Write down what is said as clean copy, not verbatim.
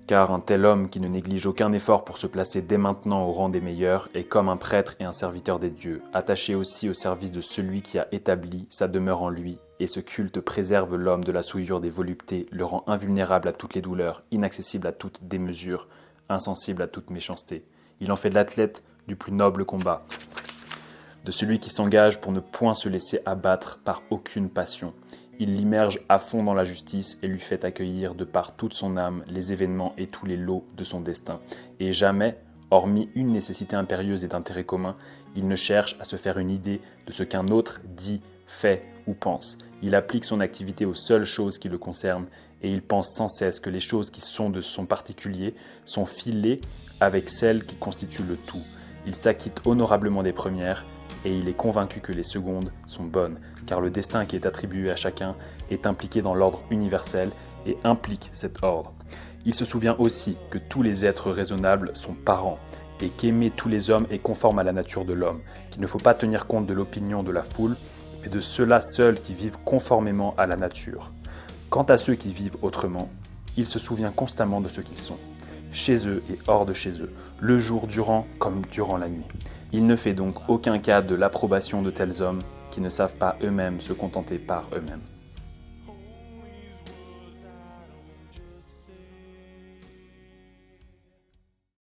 Car un tel homme qui ne néglige aucun effort pour se placer dès maintenant au rang des meilleurs est comme un prêtre et un serviteur des dieux, attaché aussi au service de celui qui a établi sa demeure en lui, et ce culte préserve l'homme de la souillure des voluptés, le rend invulnérable à toutes les douleurs, inaccessible à toute démesure, insensible à toute méchanceté. Il en fait de l'athlète du plus noble combat, de celui qui s'engage pour ne point se laisser abattre par aucune passion. Il l'immerge à fond dans la justice et lui fait accueillir de par toute son âme les événements et tous les lots de son destin. Et jamais, hormis une nécessité impérieuse et d'intérêt commun, il ne cherche à se faire une idée de ce qu'un autre dit, fait ou pense. Il applique son activité aux seules choses qui le concernent et il pense sans cesse que les choses qui sont de son particulier sont filées avec celles qui constituent le tout. Il s'acquitte honorablement des premières et il est convaincu que les secondes sont bonnes, car le destin qui est attribué à chacun est impliqué dans l'ordre universel et implique cet ordre. Il se souvient aussi que tous les êtres raisonnables sont parents, et qu'aimer tous les hommes est conforme à la nature de l'homme, qu'il ne faut pas tenir compte de l'opinion de la foule, mais de ceux-là seuls qui vivent conformément à la nature. Quant à ceux qui vivent autrement, il se souvient constamment de ce qu'ils sont, chez eux et hors de chez eux, le jour durant comme durant la nuit. Il ne fait donc aucun cas de l'approbation de tels hommes qui ne savent pas eux-mêmes se contenter par eux-mêmes.